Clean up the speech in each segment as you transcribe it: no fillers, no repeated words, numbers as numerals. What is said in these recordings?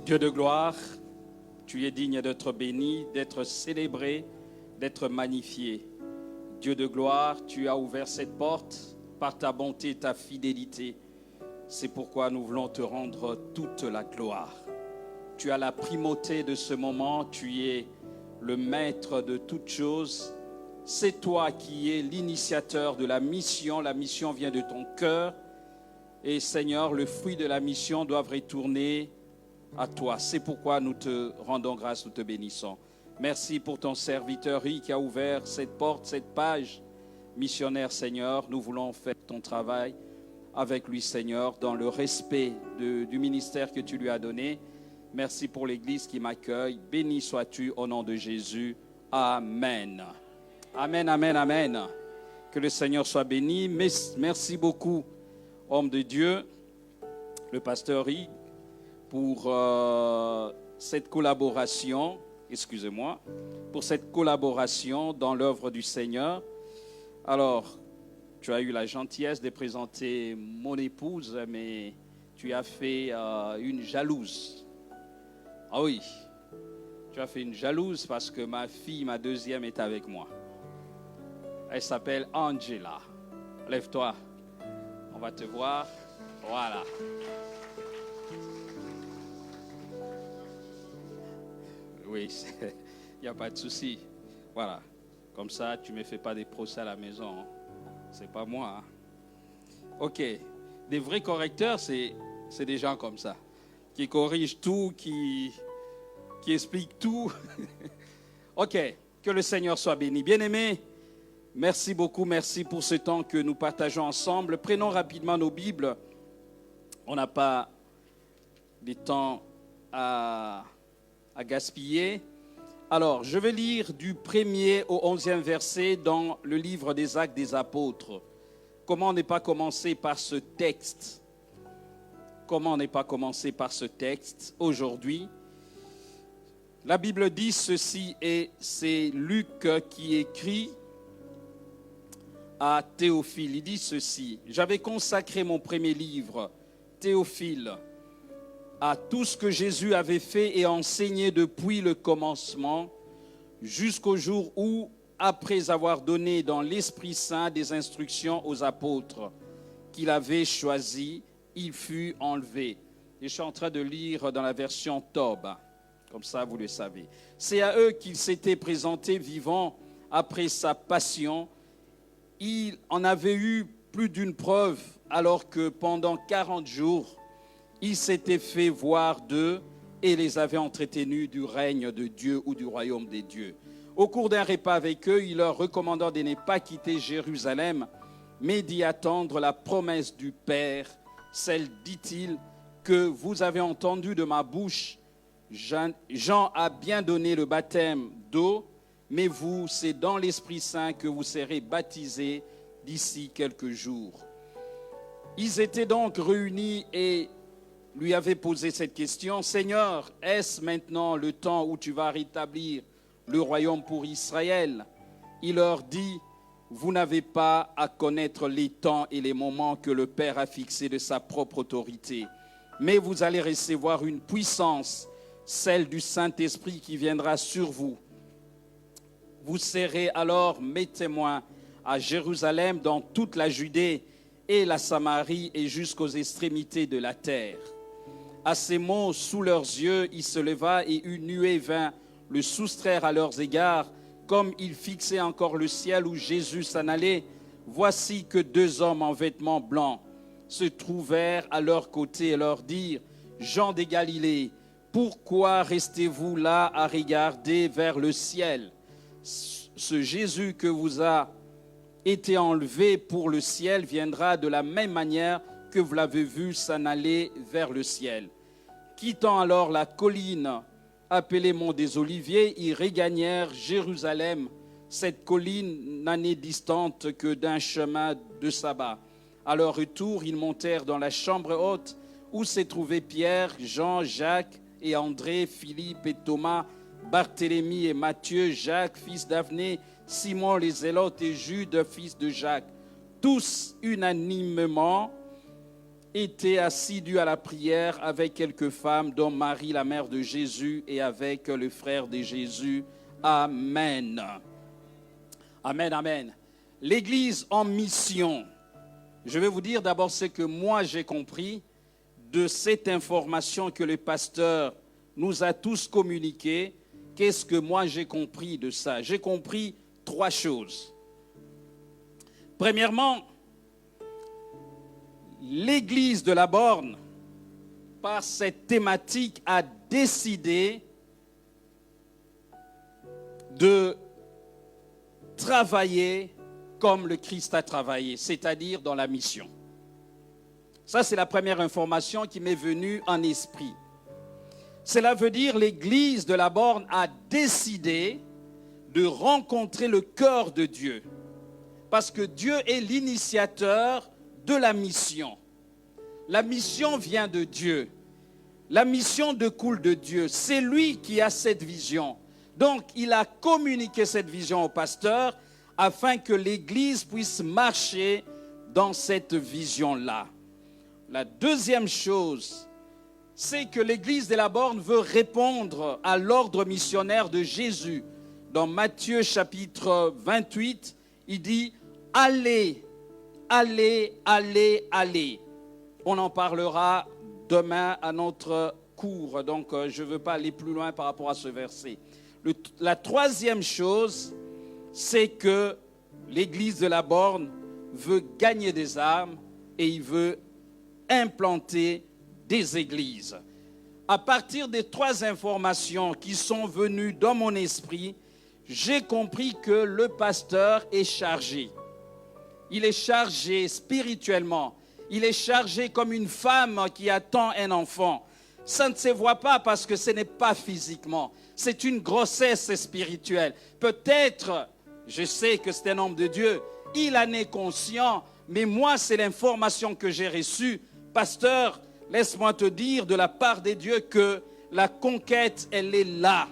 Dieu de gloire, tu es digne d'être béni, d'être célébré, d'être magnifié. Dieu de gloire, tu as ouvert cette porte par ta bonté et ta fidélité. C'est pourquoi nous voulons te rendre toute la gloire. Tu as la primauté de ce moment, tu es le maître de toutes choses. C'est toi qui es l'initiateur de la mission vient de ton cœur. Et Seigneur, le fruit de la mission doit retourner à toi. C'est pourquoi nous te rendons grâce, nous te bénissons. Merci pour ton serviteur qui a ouvert cette porte, cette page missionnaire, Seigneur. Nous voulons faire ton travail avec lui, Seigneur, dans le respect du ministère que tu lui as donné. Merci pour l'Église qui m'accueille. Béni sois-tu au nom de Jésus. Amen. Amen, amen, amen. Que le Seigneur soit béni. Merci beaucoup, homme de Dieu, le pasteur Rick, pour cette collaboration, pour cette collaboration dans l'œuvre du Seigneur. Alors, tu as eu la gentillesse de présenter mon épouse, mais tu as fait une jalouse. Ah oui, tu as fait une jalouse parce que ma fille, ma deuxième, est avec moi. Elle s'appelle Angela. Lève-toi, on va te voir. Voilà. Oui, il n'y a pas de souci. Voilà. Comme ça, tu ne me fais pas des procès à la maison. Hein. C'est pas moi. Hein. OK. Des vrais correcteurs, c'est des gens comme ça. Qui corrigent tout, qui expliquent tout. OK. Que le Seigneur soit béni. Bien-aimés, merci beaucoup. Merci pour ce temps que nous partageons ensemble. Prenons rapidement nos Bibles. On n'a pas de temps à gaspiller. Alors, je vais lire du 1er au 11e verset dans le livre des Actes des Apôtres. Comment ne pas commencer par ce texte? Comment ne pas commencer par ce texte aujourd'hui? La Bible dit ceci, et c'est Luc qui écrit à Théophile. Il dit ceci: j'avais consacré mon premier livre, Théophile, à tout ce que Jésus avait fait et enseigné depuis le commencement, jusqu'au jour où, après avoir donné dans l'Esprit Saint des instructions aux apôtres qu'il avait choisis, il fut enlevé. Et je suis en train de lire dans la version Tob, comme ça vous le savez. C'est à eux qu'il s'était présenté vivant après sa passion. Il en avait eu plus d'une preuve, alors que pendant 40 jours, il s'était fait voir d'eux et les avait entretenus du règne de Dieu ou du royaume des dieux. Au cours d'un repas avec eux, il leur recommanda de ne pas quitter Jérusalem, mais d'y attendre la promesse du Père, celle, dit-il, que vous avez entendue de ma bouche. Jean a bien donné le baptême d'eau, mais vous, c'est dans l'Esprit Saint que vous serez baptisés d'ici quelques jours. Ils étaient donc réunis et lui avait posé cette question: Seigneur, est-ce maintenant le temps où tu vas rétablir le royaume pour Israël? Il leur dit: vous n'avez pas à connaître les temps et les moments que le Père a fixés de sa propre autorité, mais vous allez recevoir une puissance, celle du Saint-Esprit qui viendra sur vous. Vous serez alors mes témoins à Jérusalem, dans toute la Judée et la Samarie et jusqu'aux extrémités de la terre. À ces mots, sous leurs yeux, il se leva et une nuée vint le soustraire à leurs égards, comme il fixait encore le ciel où Jésus s'en allait, voici que 2 hommes en vêtements blancs se trouvèrent à leur côté et leur dirent, Jean de Galilée, pourquoi restez-vous là à regarder vers le ciel? Ce Jésus que vous a été enlevé pour le ciel viendra de la même manière que vous l'avez vu s'en aller vers le ciel. Quittant alors la colline appelée Mont des Oliviers, ils regagnèrent Jérusalem. Cette colline n'en est distante que d'un chemin de sabbat. À leur retour, ils montèrent dans la chambre haute où se trouvaient Pierre, Jean, Jacques et André, Philippe et Thomas, Barthélemy et Matthieu, Jacques, fils d'Avné, Simon les Zélotes et Jude, fils de Jacques. Tous unanimement étaient assidus à la prière avec quelques femmes, dont Marie, la mère de Jésus, et avec le frère de Jésus. Amen. Amen, amen. L'Église en mission. Je vais vous dire d'abord ce que moi j'ai compris de cette information que le pasteur nous a tous communiquée. Qu'est-ce que moi j'ai compris de ça? J'ai compris 3 choses. Premièrement, l'Église de la Borne, par cette thématique, a décidé de travailler comme le Christ a travaillé, c'est-à-dire dans la mission. Ça, c'est la première information qui m'est venue en esprit. Cela veut dire que l'Église de la Borne a décidé de rencontrer le cœur de Dieu. Parce que Dieu est l'initiateur de la mission. La mission vient de Dieu. La mission découle de Dieu. C'est lui qui a cette vision. Donc, il a communiqué cette vision au pasteur afin que l'Église puisse marcher dans cette vision-là. La deuxième chose, c'est que l'Église de la Borne veut répondre à l'ordre missionnaire de Jésus. Dans Matthieu chapitre 28, il dit « Allez, allez, allez, allez ». On en parlera demain à notre cours, donc je ne veux pas aller plus loin par rapport à ce verset. La troisième chose, c'est que l'Église de la Borne veut gagner des âmes et il veut implanter des églises. À partir des 3 informations qui sont venues dans mon esprit, j'ai compris que le pasteur est chargé. Il est chargé spirituellement. Il est chargé comme une femme qui attend un enfant. Ça ne se voit pas parce que ce n'est pas physiquement. C'est une grossesse spirituelle. Peut-être, je sais que c'est un homme de Dieu, il en est conscient, mais moi, c'est l'information que j'ai reçue. Pasteur, laisse-moi te dire de la part de Dieu que la conquête, elle est là.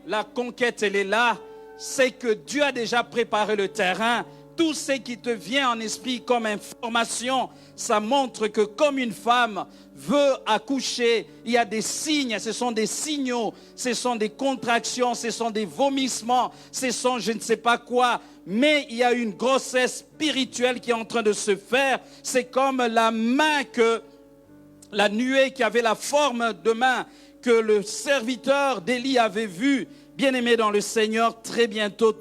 La conquête, elle est là. C'est que Dieu a déjà préparé le terrain. Tout ce qui te vient en esprit comme information, ça montre que comme une femme veut accoucher, il y a des signes, ce sont des signaux, ce sont des contractions, ce sont des vomissements, ce sont je ne sais pas quoi, mais il y a une grossesse spirituelle qui est en train de se faire. C'est comme la main la nuée qui avait la forme de main que le serviteur d'Élie avait vue. Bien-aimés dans le Seigneur, très bientôt,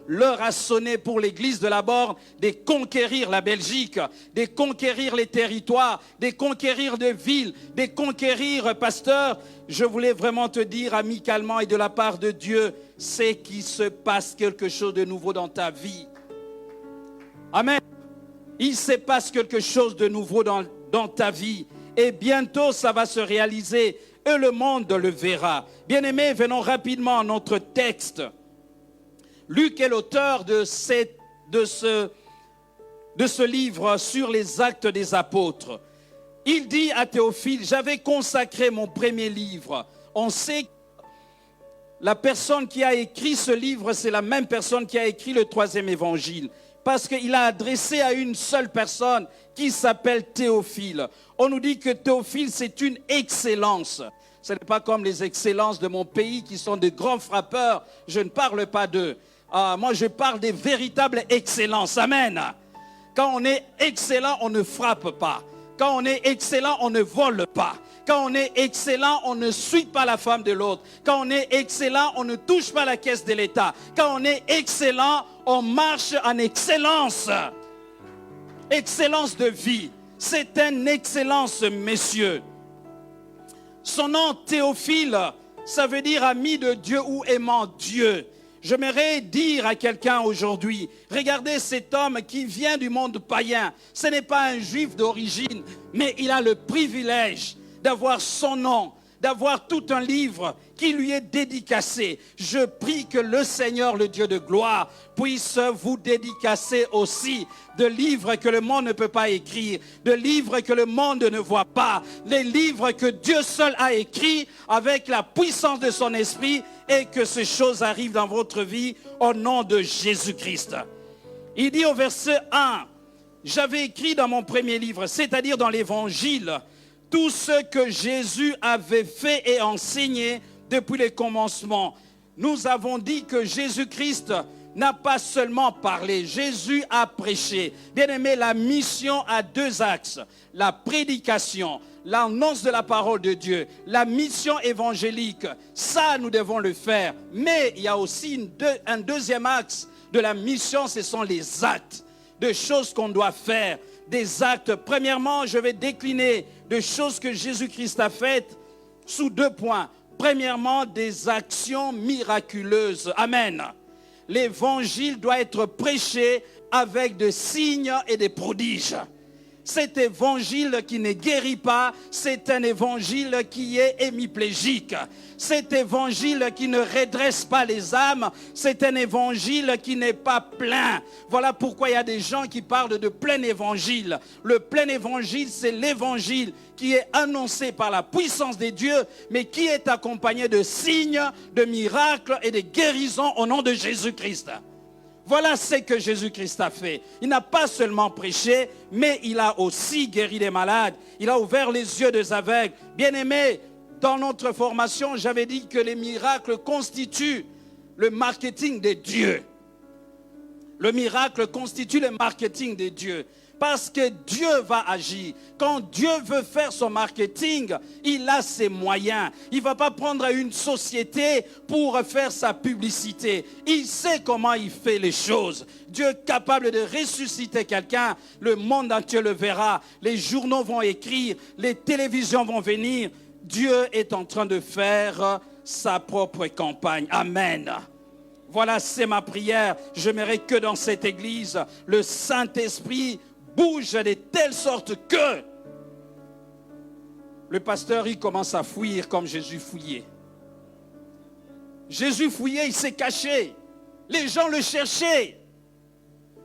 l'heure a sonné pour l'Église de la Borne de conquérir la Belgique, de conquérir les territoires, de conquérir des villes, de conquérir, pasteur. Je voulais vraiment te dire amicalement et de la part de Dieu, c'est qu'il se passe quelque chose de nouveau dans ta vie. Amen. Il se passe quelque chose de nouveau dans ta vie. Et bientôt, ça va se réaliser. Et le monde le verra. Bien-aimés, venons rapidement à notre texte. Luc est l'auteur de ce livre sur les actes des apôtres. Il dit à Théophile, j'avais consacré mon premier livre. On sait que la personne qui a écrit ce livre, c'est la même personne qui a écrit le 3e évangile. Parce qu'il a adressé à une seule personne qui s'appelle Théophile. On nous dit que Théophile, c'est une excellence. Ce n'est pas comme les excellences de mon pays qui sont de grands frappeurs. Je ne parle pas d'eux. Moi, je parle des véritables excellences. Amen. Quand on est excellent, on ne frappe pas. Quand on est excellent, on ne vole pas. Quand on est excellent, on ne suit pas la femme de l'autre. Quand on est excellent, on ne touche pas la caisse de l'État. Quand on est excellent, on marche en excellence. Excellence de vie. C'est une excellence, messieurs. Son nom, Théophile, ça veut dire ami de Dieu ou aimant Dieu. J'aimerais dire à quelqu'un aujourd'hui, regardez cet homme qui vient du monde païen. Ce n'est pas un juif d'origine, mais il a le privilège d'avoir son nom, d'avoir tout un livre qui lui est dédicacé. Je prie que le Seigneur, le Dieu de gloire, puisse vous dédicacer aussi de livres que le monde ne peut pas écrire, de livres que le monde ne voit pas, les livres que Dieu seul a écrits avec la puissance de son esprit, et que ces choses arrivent dans votre vie au nom de Jésus-Christ. Il dit au verset 1, j'avais écrit dans mon premier livre, c'est-à-dire dans l'évangile, tout ce que Jésus avait fait et enseigné depuis le commencement. Nous avons dit que Jésus-Christ n'a pas seulement parlé, Jésus a prêché. Bien-aimé, la mission a deux axes, la prédication, l'annonce de la parole de Dieu, la mission évangélique. Ça, nous devons le faire. Mais il y a aussi un deuxième axe de la mission, ce sont les actes, de choses qu'on doit faire. Des actes. Premièrement, je vais décliner des choses que Jésus-Christ a faites sous deux points. Premièrement, des actions miraculeuses. Amen. L'évangile doit être prêché avec des signes et des prodiges. Cet évangile qui ne guérit pas, c'est un évangile qui est hémiplégique. Cet évangile qui ne redresse pas les âmes, c'est un évangile qui n'est pas plein. Voilà pourquoi il y a des gens qui parlent de plein évangile. Le plein évangile, c'est l'évangile qui est annoncé par la puissance de Dieu, mais qui est accompagné de signes, de miracles et de guérisons au nom de Jésus-Christ. Voilà ce que Jésus-Christ a fait. Il n'a pas seulement prêché, mais il a aussi guéri des malades. Il a ouvert les yeux des aveugles. Bien-aimés, dans notre formation, j'avais dit que les miracles constituent le marketing de Dieu. Le miracle constitue le marketing de Dieu. Parce que Dieu va agir. Quand Dieu veut faire son marketing, il a ses moyens. Il ne va pas prendre une société pour faire sa publicité. Il sait comment il fait les choses. Dieu est capable de ressusciter quelqu'un. Le monde entier le verra. Les journaux vont écrire. Les télévisions vont venir. Dieu est en train de faire sa propre campagne. Amen. Voilà, c'est ma prière. J'aimerais que dans cette église, le Saint-Esprit bouge de telle sorte que le pasteur, il commence à fuir comme Jésus fouillait. Jésus fouillait, il s'est caché. Les gens le cherchaient.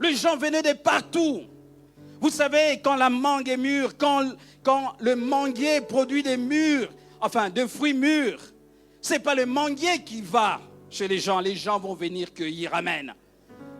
Les gens venaient de partout. Vous savez, quand la mangue est mûre, quand le manguier produit des mûrs, enfin de fruits mûrs, ce n'est pas le manguier qui va chez les gens vont venir cueillir. Amen.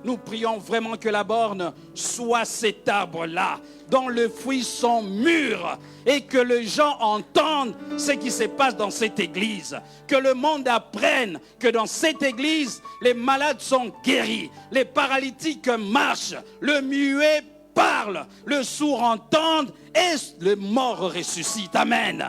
Nous prions vraiment que la borne soit cet arbre-là, dont les fruits sont mûrs, et que les gens entendent ce qui se passe dans cette église. Que le monde apprenne que dans cette église, les malades sont guéris, les paralytiques marchent, le muet parle, le sourd entend et le mort ressuscite. Amen.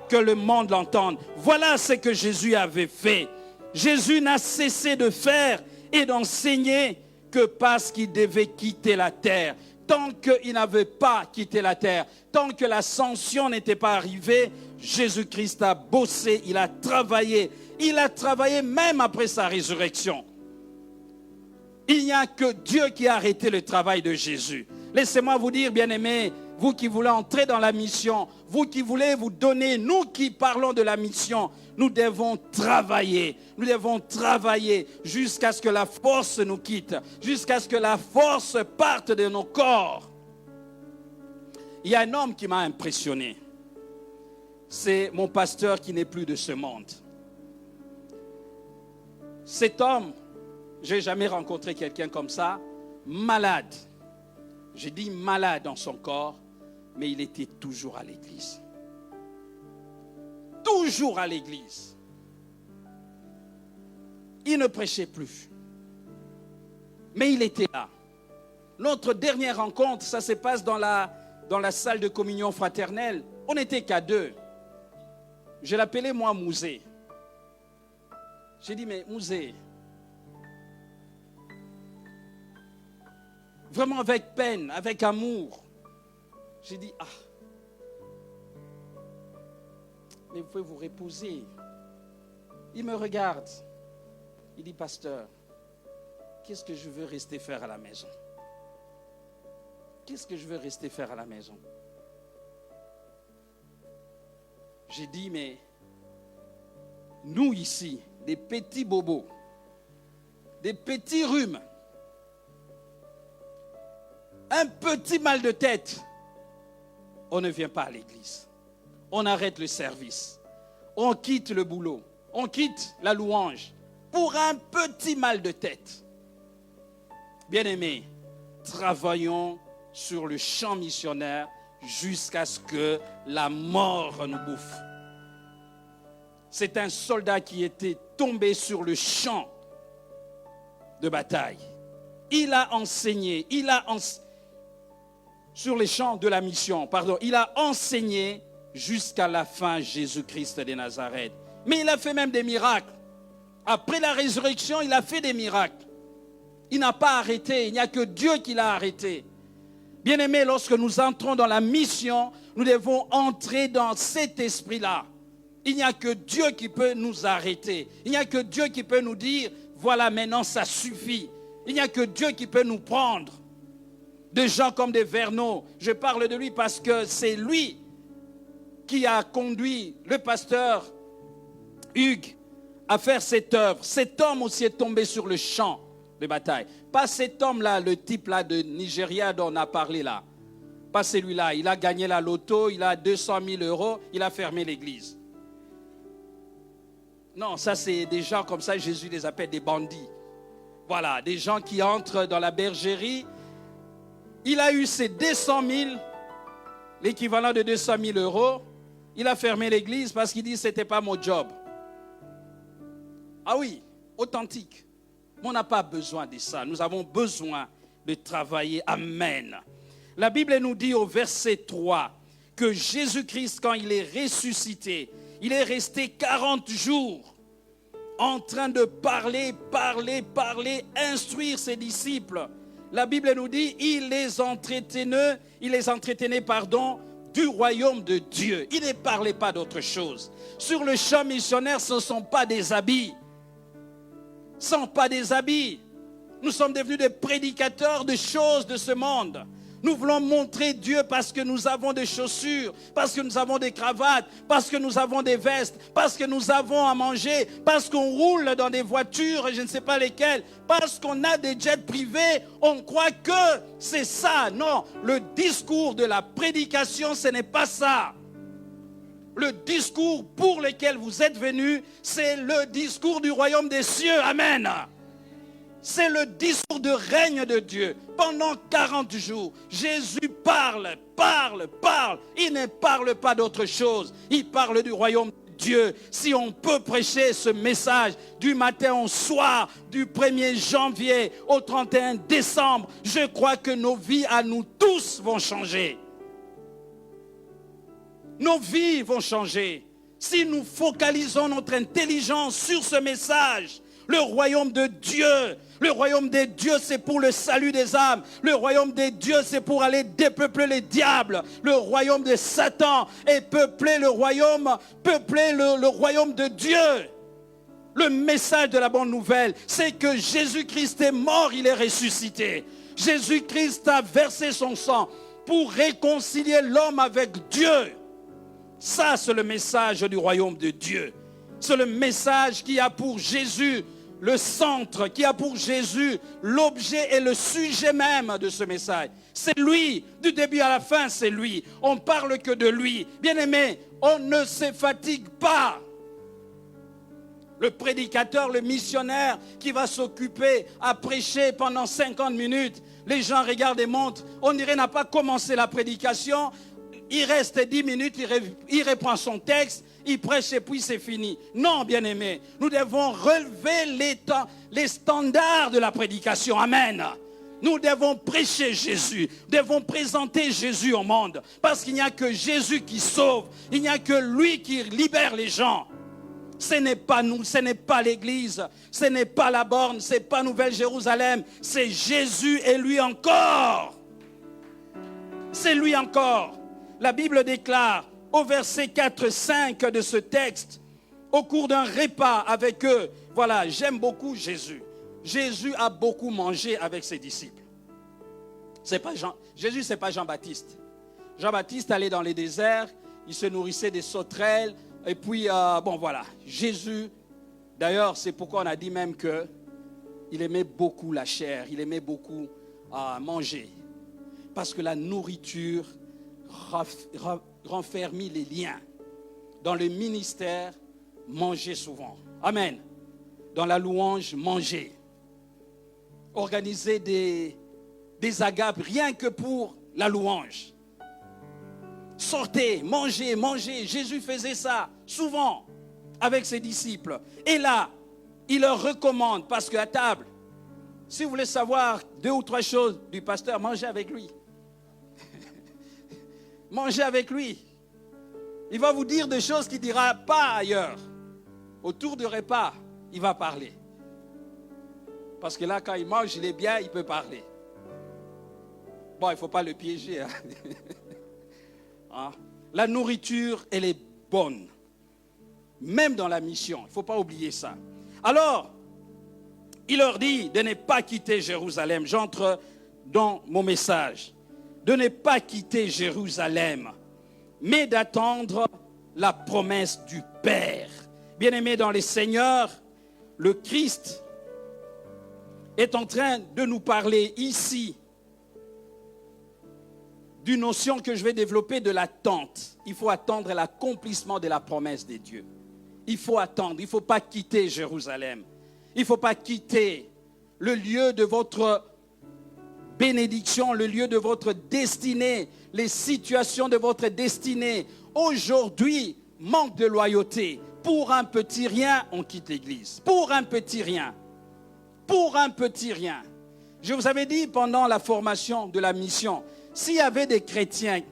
Que le monde l'entende. Voilà ce que Jésus avait fait. Jésus n'a cessé de faire et d'enseigner que parce qu'il devait quitter la terre. Tant qu'il n'avait pas quitté la terre, tant que l'ascension n'était pas arrivée, Jésus-Christ a bossé, il a travaillé. Il a travaillé même après sa résurrection. Il n'y a que Dieu qui a arrêté le travail de Jésus. Laissez-moi vous dire, bien-aimés, vous qui voulez entrer dans la mission, vous qui voulez vous donner, nous qui parlons de la mission, nous devons travailler. Nous devons travailler jusqu'à ce que la force nous quitte, jusqu'à ce que la force parte de nos corps. Il y a un homme qui m'a impressionné. C'est mon pasteur qui n'est plus de ce monde. Cet homme, je n'ai jamais rencontré quelqu'un comme ça, malade. J'ai dit malade dans son corps, mais il était toujours à l'église. Toujours à l'église. Il ne prêchait plus. Mais il était là. Notre dernière rencontre, ça se passe dans la salle de communion fraternelle. On n'était qu'à deux. Je l'appelais moi Mouzé. J'ai dit, mais Mouzé, vraiment avec peine, avec amour. J'ai dit, mais vous pouvez vous reposer. Il me regarde. Il dit, pasteur, qu'est-ce que je veux rester faire à la maison? Qu'est-ce que je veux rester faire à la maison? J'ai dit, mais nous ici, des petits bobos, des petits rhumes, un petit mal de tête, on ne vient pas à l'église. On arrête le service. On quitte le boulot. On quitte la louange pour un petit mal de tête. Bien-aimés, travaillons sur le champ missionnaire jusqu'à ce que la mort nous bouffe. C'est un soldat qui était tombé sur le champ de bataille. Il a enseigné, sur les champs de la mission, il a enseigné jusqu'à la fin Jésus-Christ de Nazareth. Mais il a fait même des miracles. Après la résurrection, il a fait des miracles. Il n'a pas arrêté, il n'y a que Dieu qui l'a arrêté. Bien-aimés, lorsque nous entrons dans la mission, nous devons entrer dans cet esprit-là. Il n'y a que Dieu qui peut nous arrêter. Il n'y a que Dieu qui peut nous dire, voilà, maintenant ça suffit. Il n'y a que Dieu qui peut nous prendre. Des gens comme des Verneaux, je parle de lui parce que c'est lui qui a conduit le pasteur Hugues à faire cette œuvre. Cet homme aussi est tombé sur le champ de bataille. Pas cet homme-là, le type-là de Nigeria dont on a parlé là. Pas celui-là. Il a gagné la loto, il a 200 000 euros, il a fermé l'église. Non, ça c'est des gens comme ça, Jésus les appelle des bandits. Voilà, des gens qui entrent dans la bergerie. Il a eu ses 200 000, l'équivalent de 200 000 euros. Il a fermé l'église parce qu'il dit que ce n'était pas mon job. Ah oui, authentique. Mais on n'a pas besoin de ça. Nous avons besoin de travailler. Amen. La Bible nous dit au verset 3 que Jésus-Christ, quand il est ressuscité, il est resté 40 jours en train de parler, instruire ses disciples. La Bible nous dit, il les entretenait, du royaume de Dieu. Il ne parlait pas d'autre chose. Sur le champ missionnaire, ce ne sont pas des habits. Ce ne sont pas des habits. Nous sommes devenus des prédicateurs de choses de ce monde. Nous voulons montrer Dieu parce que nous avons des chaussures, parce que nous avons des cravates, parce que nous avons des vestes, parce que nous avons à manger, parce qu'on roule dans des voitures, je ne sais pas lesquelles, parce qu'on a des jets privés. On croit que c'est ça. Non, le discours de la prédication, ce n'est pas ça. Le discours pour lequel vous êtes venus, c'est le discours du royaume des cieux. Amen. C'est le discours de règne de Dieu. Pendant 40 jours, Jésus parle. Il ne parle pas d'autre chose. Il parle du royaume de Dieu. Si on peut prêcher ce message du matin au soir, du 1er janvier au 31 décembre, je crois que nos vies à nous tous vont changer. Nos vies vont changer. Si nous focalisons notre intelligence sur ce message, le royaume de Dieu. Le royaume des dieux, c'est pour le salut des âmes. Le royaume des dieux, c'est pour aller dépeupler les diables. Le royaume de Satan est peupler le royaume de Dieu. Le message de la bonne nouvelle, c'est que Jésus-Christ est mort, il est ressuscité. Jésus-Christ a versé son sang pour réconcilier l'homme avec Dieu. Ça, c'est le message du royaume de Dieu. C'est le message qui a pour Jésus le centre, qui a pour Jésus l'objet et le sujet même de ce message. C'est lui, du début à la fin, c'est lui. On parle que de lui. Bien-aimé, on ne se fatigue pas. Le prédicateur, le missionnaire qui va s'occuper à prêcher pendant 50 minutes, les gens regardent et montent. On dirait n'a pas commencé la prédication. Il reste 10 minutes, il reprend son texte, il prêche et puis c'est fini. Non, bien-aimés, nous devons relever les standards de la prédication. Amen. Nous devons prêcher Jésus, devons présenter Jésus au monde. Parce qu'il n'y a que Jésus qui sauve, il n'y a que lui qui libère les gens. Ce n'est pas nous, ce n'est pas l'église, ce n'est pas la borne, ce n'est pas Nouvelle-Jérusalem, c'est Jésus et lui encore. C'est lui encore. La Bible déclare au verset 4-5 de ce texte, au cours d'un repas avec eux, voilà, j'aime beaucoup Jésus. Jésus a beaucoup mangé avec ses disciples. Jésus, ce n'est pas Jean-Baptiste. Jean-Baptiste allait dans les déserts, il se nourrissait des sauterelles, et puis, voilà, Jésus, d'ailleurs, c'est pourquoi on a dit même qu'il aimait beaucoup la chair, il aimait beaucoup manger. Parce que la nourriture renfermit les liens. Dans le ministère, manger souvent. Amen. Dans la louange, manger. Organiser des agapes rien que pour la louange. Sortez, mangez, mangez. Jésus faisait ça souvent avec ses disciples. Et là, il leur recommande, parce qu'à table, si vous voulez savoir 2 ou 3 choses du pasteur, mangez avec lui. Mangez avec lui. Il va vous dire des choses qu'il ne dira pas ailleurs. Autour du repas, il va parler. Parce que là, quand il mange, il est bien, il peut parler. Bon, il ne faut pas le piéger. Hein? La nourriture, elle est bonne. Même dans la mission, il ne faut pas oublier ça. Alors, il leur dit de ne pas quitter Jérusalem. J'entre dans mon message. De ne pas quitter Jérusalem, mais d'attendre la promesse du Père. Bien-aimés dans les Seigneurs, le Christ est en train de nous parler ici d'une notion que je vais développer de l'attente. Il faut attendre l'accomplissement de la promesse de Dieu. Il faut attendre, il ne faut pas quitter Jérusalem. Il ne faut pas quitter le lieu de votre bénédiction, le lieu de votre destinée, les situations de votre destinée. Aujourd'hui, manque de loyauté. Pour un petit rien, on quitte l'église. Pour un petit rien. Pour un petit rien. Je vous avais dit pendant la formation de la mission, s'il y avait des chrétiens,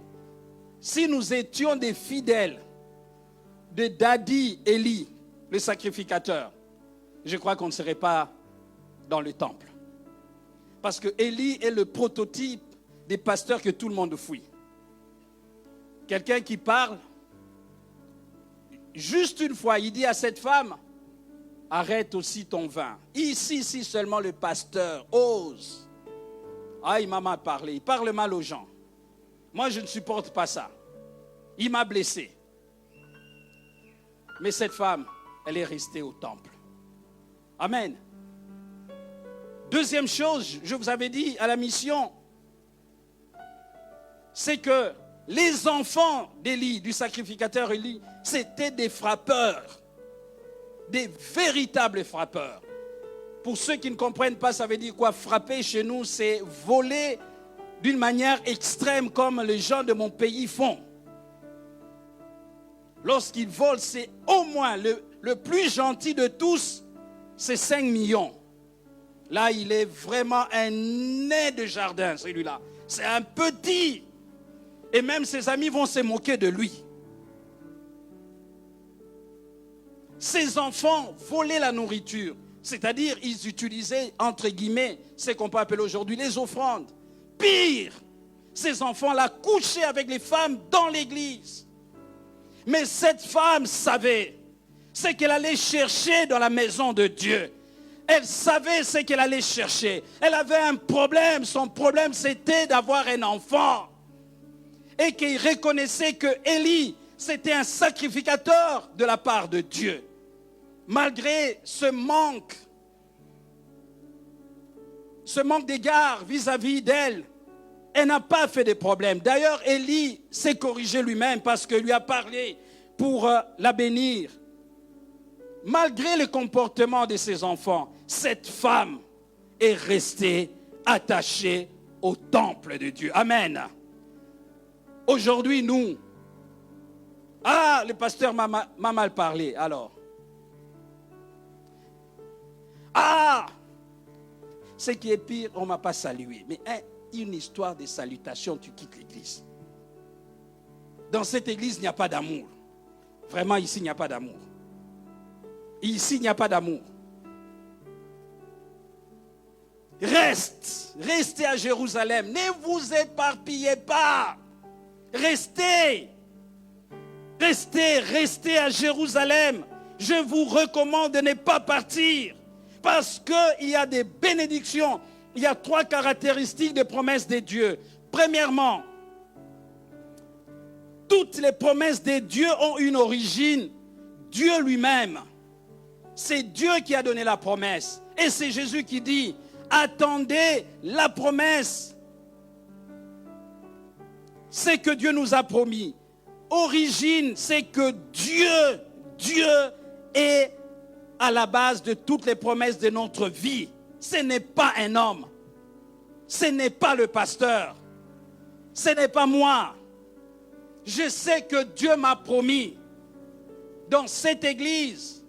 si nous étions des fidèles de Daddy Élie, le sacrificateur, je crois qu'on ne serait pas dans le temple. Parce que Élie est le prototype des pasteurs que tout le monde fuit. Quelqu'un qui parle, juste une fois, il dit à cette femme, arrête aussi ton vin. Ici, si seulement le pasteur ose. Ah, il m'a mal parlé, il parle mal aux gens. Moi, je ne supporte pas ça. Il m'a blessé. Mais cette femme, elle est restée au temple. Amen. Deuxième chose, je vous avais dit à la mission, c'est que les enfants d'Élie, du sacrificateur Élie, c'était des frappeurs, des véritables frappeurs. Pour ceux qui ne comprennent pas, ça veut dire quoi? Frapper chez nous, c'est voler d'une manière extrême comme les gens de mon pays font. Lorsqu'ils volent, c'est au moins le plus gentil de tous, c'est 5 millions. Là, il est vraiment un nez de jardin, celui-là. C'est un petit. Et même ses amis vont se moquer de lui. Ses enfants volaient la nourriture. C'est-à-dire, ils utilisaient, entre guillemets, ce qu'on peut appeler aujourd'hui les offrandes. Pire, ces enfants-là couchaient avec les femmes dans l'église. Mais cette femme savait ce qu'elle allait chercher dans la maison de Dieu. Elle savait ce qu'elle allait chercher. Elle avait un problème. Son problème, c'était d'avoir un enfant. Et qu'il reconnaissait que Élie, c'était un sacrificateur de la part de Dieu. Malgré ce manque d'égard vis-à-vis d'elle, elle n'a pas fait de problème. D'ailleurs, Élie s'est corrigé lui-même parce que lui a parlé pour la bénir. Malgré le comportement de ses enfants, cette femme est restée attachée au temple de Dieu. Amen. Aujourd'hui, nous, le pasteur m'a mal parlé, alors. Ce qui est pire, on ne m'a pas salué. Mais une histoire de salutation, tu quittes l'église. Dans cette église, il n'y a pas d'amour. Vraiment, ici, il n'y a pas d'amour. Ici, il n'y a pas d'amour. Restez à Jérusalem. Ne vous éparpillez pas. Restez à Jérusalem. Je vous recommande de ne pas partir. Parce qu'il y a des bénédictions. Il y a 3 caractéristiques des promesses de Dieu. Premièrement, toutes les promesses de Dieu ont une origine. Dieu lui-même. C'est Dieu qui a donné la promesse. Et c'est Jésus qui dit, attendez la promesse. C'est que Dieu nous a promis. Origine, c'est que Dieu est à la base de toutes les promesses de notre vie. Ce n'est pas un homme. Ce n'est pas le pasteur. Ce n'est pas moi. Je sais que Dieu m'a promis. Dans cette église,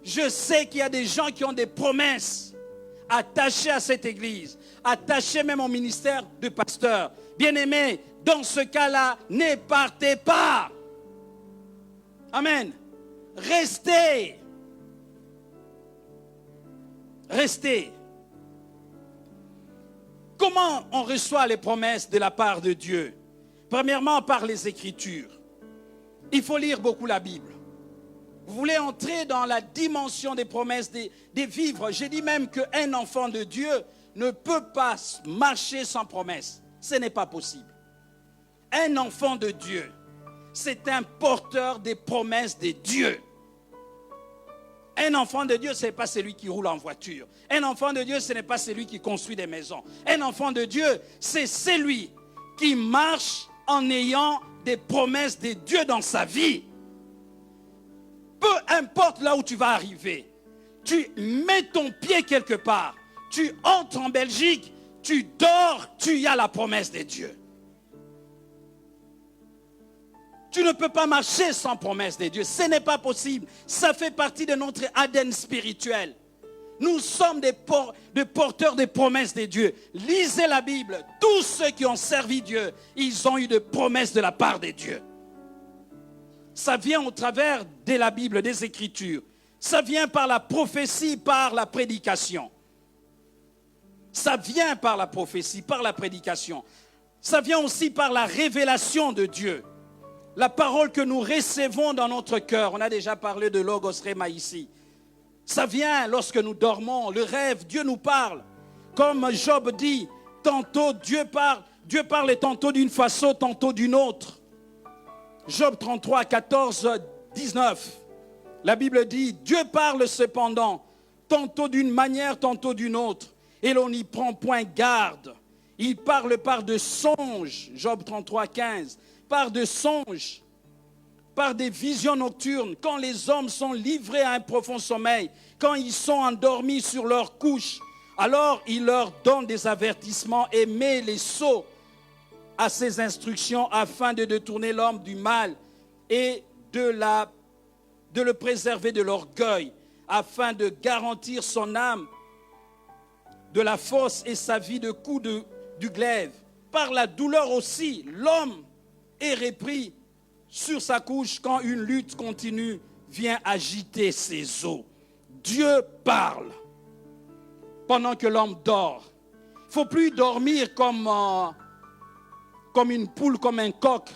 je sais qu'il y a des gens qui ont des promesses attachées à cette église, attachées même au ministère de pasteur. Bien-aimés, dans ce cas-là, ne partez pas. Amen. Restez. Comment on reçoit les promesses de la part de Dieu? Premièrement, par les Écritures. Il faut lire beaucoup la Bible. Vous voulez entrer dans la dimension des promesses, des vivres. J'ai dit même qu'un enfant de Dieu ne peut pas marcher sans promesse. Ce n'est pas possible. Un enfant de Dieu, c'est un porteur des promesses de Dieu. Un enfant de Dieu, ce n'est pas celui qui roule en voiture. Un enfant de Dieu, ce n'est pas celui qui construit des maisons. Un enfant de Dieu, c'est celui qui marche en ayant des promesses de Dieu dans sa vie. Peu importe là où tu vas arriver, tu mets ton pied quelque part, tu entres en Belgique, tu dors, tu y as la promesse de Dieu. Tu ne peux pas marcher sans promesse de Dieu. Ce n'est pas possible. Ça fait partie de notre ADN spirituel. Nous sommes des porteurs des promesses de Dieu. Lisez la Bible. Tous ceux qui ont servi Dieu, ils ont eu des promesses de la part de Dieu. Ça vient au travers de la Bible, des Écritures. Ça vient par la prophétie, par la prédication. Ça vient par la prophétie, par la prédication. Ça vient aussi par la révélation de Dieu. La parole que nous recevons dans notre cœur. On a déjà parlé de Logos Rema ici. Ça vient lorsque nous dormons. Le rêve, Dieu nous parle. Comme Job dit, tantôt Dieu parle et tantôt d'une façon, tantôt d'une autre. Job 33, 14, 19. La Bible dit, Dieu parle cependant, tantôt d'une manière, tantôt d'une autre. Et l'on n'y prend point garde. Il parle par de songes. Job 33, 15. Par de songes, par des visions nocturnes, quand les hommes sont livrés à un profond sommeil, quand ils sont endormis sur leur couche, alors il leur donne des avertissements et met les sceaux à ses instructions afin de détourner l'homme du mal et de le préserver de l'orgueil, afin de garantir son âme de la fosse et sa vie de coups du glaive. Par la douleur aussi, l'homme est repris sur sa couche quand une lutte continue vient agiter ses os. Dieu parle pendant que l'homme dort. Il ne faut plus dormir comme une poule, comme un coq.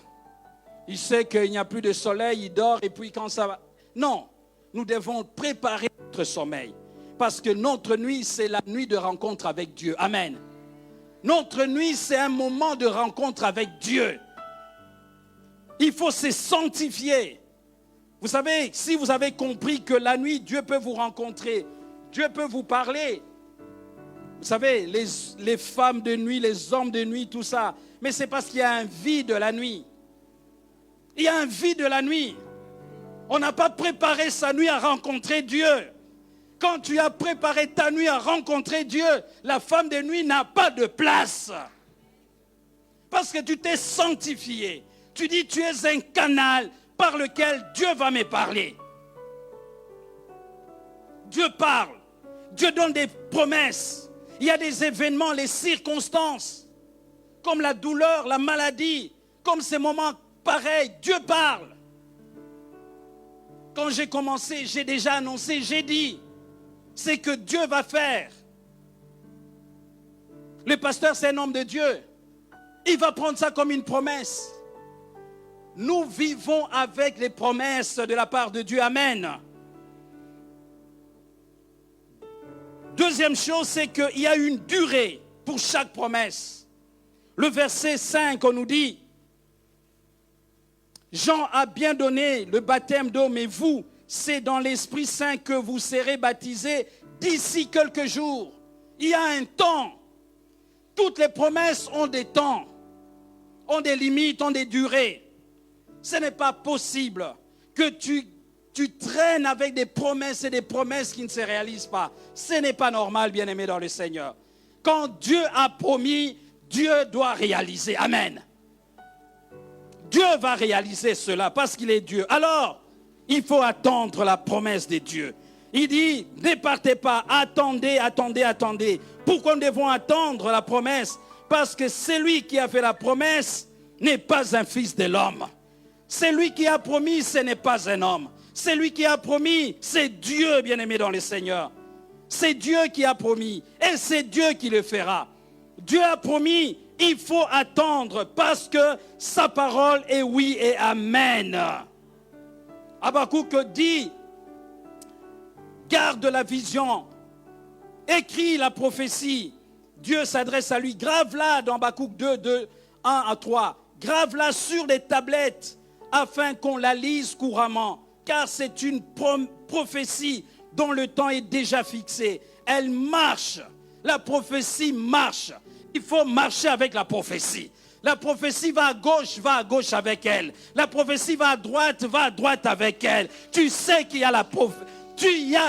Il sait qu'il n'y a plus de soleil, il dort et puis quand ça va... Non, nous devons préparer notre sommeil parce que notre nuit, c'est la nuit de rencontre avec Dieu. Amen. Notre nuit, c'est un moment de rencontre avec Dieu. Il faut se sanctifier. Vous savez, si vous avez compris que la nuit, Dieu peut vous rencontrer, Dieu peut vous parler. Vous savez, les femmes de nuit, les hommes de nuit, tout ça. Mais c'est parce qu'il y a un vide de la nuit. Il y a un vide de la nuit. On n'a pas préparé sa nuit à rencontrer Dieu. Quand tu as préparé ta nuit à rencontrer Dieu, la femme de nuit n'a pas de place. Parce que tu t'es sanctifié. Tu dis, tu es un canal par lequel Dieu va me parler. Dieu parle. Dieu donne des promesses. Il y a des événements, les circonstances, comme la douleur, la maladie, comme ces moments pareils. Dieu parle. Quand j'ai commencé, j'ai déjà annoncé, j'ai dit, c'est que Dieu va faire. Le pasteur, c'est un homme de Dieu. Il va prendre ça comme une promesse. Nous vivons avec les promesses de la part de Dieu. Amen. Deuxième chose, c'est qu'il y a une durée pour chaque promesse. Le verset 5, on nous dit, Jean a bien donné le baptême d'eau, mais vous, c'est dans l'Esprit Saint que vous serez baptisés d'ici quelques jours. Il y a un temps. Toutes les promesses ont des temps, ont des limites, ont des durées. Ce n'est pas possible que tu traînes avec des promesses et des promesses qui ne se réalisent pas. Ce n'est pas normal, bien-aimé dans le Seigneur. Quand Dieu a promis, Dieu doit réaliser. Amen. Dieu va réaliser cela parce qu'il est Dieu. Alors, il faut attendre la promesse de Dieu. Il dit, ne partez pas, attendez, attendez, attendez. Pourquoi nous devons attendre la promesse? Parce que celui qui a fait la promesse n'est pas un fils de l'homme. Celui qui a promis, ce n'est pas un homme. Celui qui a promis, c'est Dieu, bien-aimé dans le Seigneur. C'est Dieu qui a promis et c'est Dieu qui le fera. Dieu a promis, il faut attendre parce que sa parole est oui et amen. Habakkuk dit, garde la vision, écris la prophétie. Dieu s'adresse à lui, grave-la dans Habakkuk 2, 1 à 3. Grave-la sur des tablettes afin qu'on la lise couramment. Car c'est une prophétie dont le temps est déjà fixé. Elle marche. La prophétie marche. Il faut marcher avec la prophétie. La prophétie va à gauche avec elle. La prophétie va à droite avec elle. Tu sais qu'il y a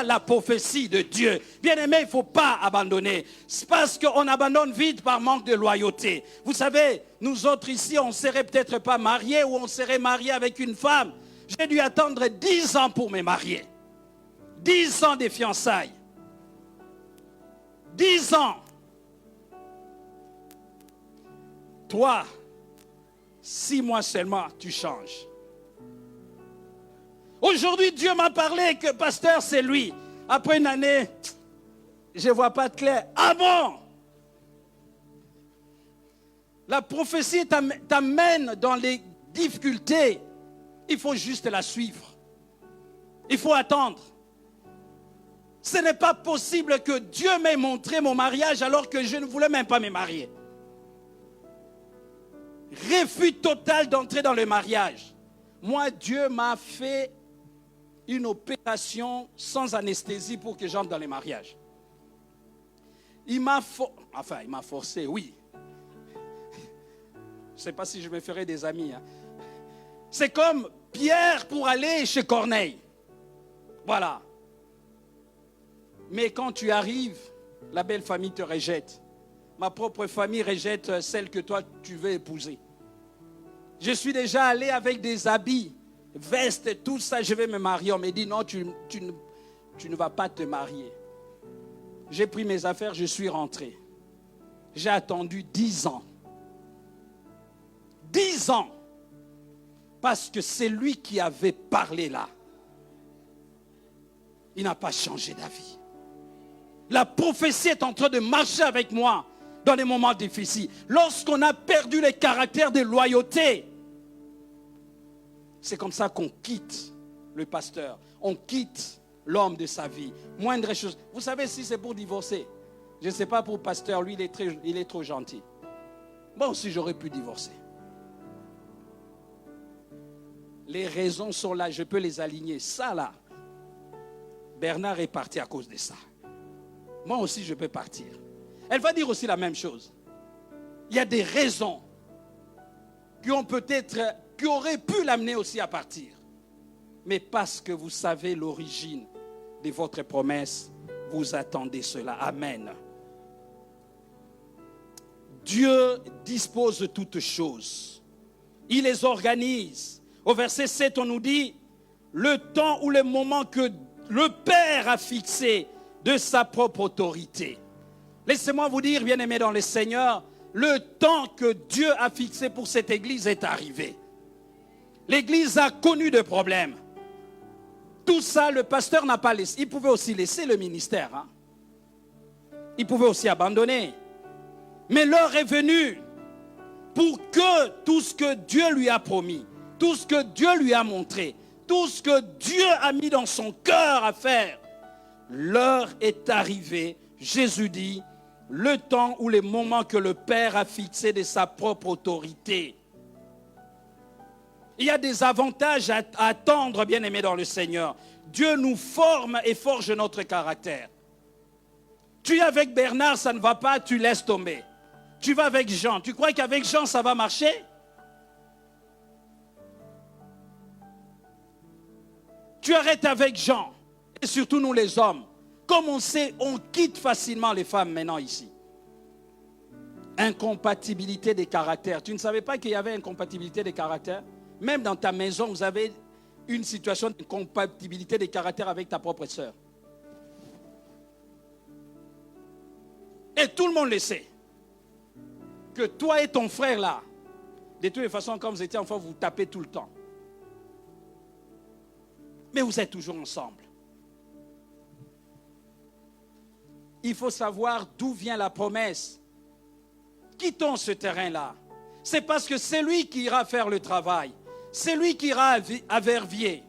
la prophétie de Dieu. Bien-aimé, il ne faut pas abandonner. C'est parce qu'on abandonne vite par manque de loyauté. Vous savez, nous autres ici, on ne serait peut-être pas mariés ou on serait mariés avec une femme. J'ai dû attendre 10 ans pour me marier. 10 ans de fiançailles. 10 ans. Toi, 6 mois seulement, tu changes. Aujourd'hui, Dieu m'a parlé que pasteur, c'est lui. Après une année, je ne vois pas de clair. Ah bon? La prophétie t'amène dans les difficultés. Il faut juste la suivre. Il faut attendre. Ce n'est pas possible que Dieu m'ait montré mon mariage alors que je ne voulais même pas me marier. Refus total d'entrer dans le mariage. Moi, Dieu m'a fait une opération sans anesthésie pour que j'entre dans le mariage. Il m'a forcé, oui. Je ne sais pas si je me ferai des amis. Hein. C'est comme Pierre pour aller chez Corneille. Voilà. Mais quand tu arrives, la belle famille te rejette. Ma propre famille rejette celle que toi tu veux épouser. Je suis déjà allé avec des habits, vestes, tout ça, je vais me marier. On me dit non, tu ne vas pas te marier. J'ai pris mes affaires, je suis rentré. J'ai attendu 10 ans. 10 ans. Parce que c'est lui qui avait parlé là. Il n'a pas changé d'avis. La prophétie est en train de marcher avec moi dans les moments difficiles. Lorsqu'on a perdu les caractères de loyauté, c'est comme ça qu'on quitte le pasteur. On quitte l'homme de sa vie. Moindre chose. Vous savez, si c'est pour divorcer, je ne sais pas pour le pasteur, lui, il est trop gentil. Moi aussi, j'aurais pu divorcer. Les raisons sont là, je peux les aligner. Ça là, Bernard est parti à cause de ça. Moi aussi, je peux partir. Elle va dire aussi la même chose. Il y a des raisons qui auraient pu l'amener aussi à partir. Mais parce que vous savez l'origine de votre promesse, vous attendez cela. Amen. Dieu dispose de toutes choses. Il les organise. Au verset 7, on nous dit, le temps ou le moment que le Père a fixé de sa propre autorité. Laissez-moi vous dire, bien-aimés dans le Seigneur, le temps que Dieu a fixé pour cette église est arrivé. L'église a connu des problèmes. Tout ça, le pasteur n'a pas laissé. Il pouvait aussi laisser le ministère. Hein. Il pouvait aussi abandonner. Mais l'heure est venue pour que tout ce que Dieu lui a promis, tout ce que Dieu lui a montré, tout ce que Dieu a mis dans son cœur à faire, l'heure est arrivée. Jésus dit, le temps ou les moments que le Père a fixés de sa propre autorité. Il y a des avantages à attendre, bien-aimés dans le Seigneur. Dieu nous forme et forge notre caractère. Tu es avec Bernard, ça ne va pas, tu laisses tomber. Tu vas avec Jean. Tu crois qu'avec Jean, ça va marcher? Tu arrêtes avec Jean. Et surtout nous les hommes. Comme on sait, on quitte facilement les femmes maintenant ici. Incompatibilité des caractères. Tu ne savais pas qu'il y avait incompatibilité des caractères? Même dans ta maison, vous avez une situation d'incompatibilité des caractères avec ta propre sœur. Et tout le monde le sait. Que toi et ton frère là, de toutes les façons, quand vous étiez enfant, vous tapez tout le temps. Mais vous êtes toujours ensemble. Il faut savoir d'où vient la promesse. Quittons ce terrain-là. C'est parce que c'est lui qui ira faire le travail. C'est lui qui ira à Verviers.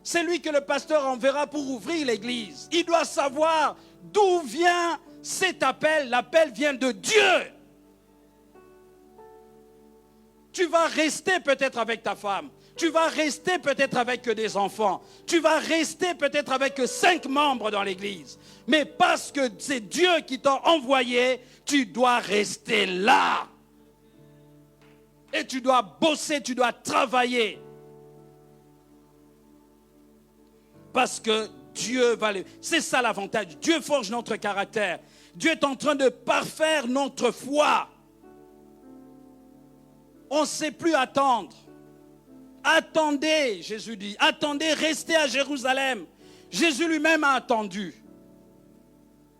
C'est lui que le pasteur enverra pour ouvrir l'église. Il doit savoir d'où vient cet appel. L'appel vient de Dieu. Tu vas rester peut-être avec ta femme. Tu vas rester peut-être avec des enfants. Tu vas rester peut-être avec 5 membres dans l'église. Mais parce que c'est Dieu qui t'a envoyé, tu dois rester là. Et tu dois bosser, tu dois travailler. Parce que Dieu va le... C'est ça l'avantage. Dieu forge notre caractère. Dieu est en train de parfaire notre foi. On ne sait plus attendre. Attendez, Jésus dit. Attendez, restez à Jérusalem. Jésus lui-même a attendu.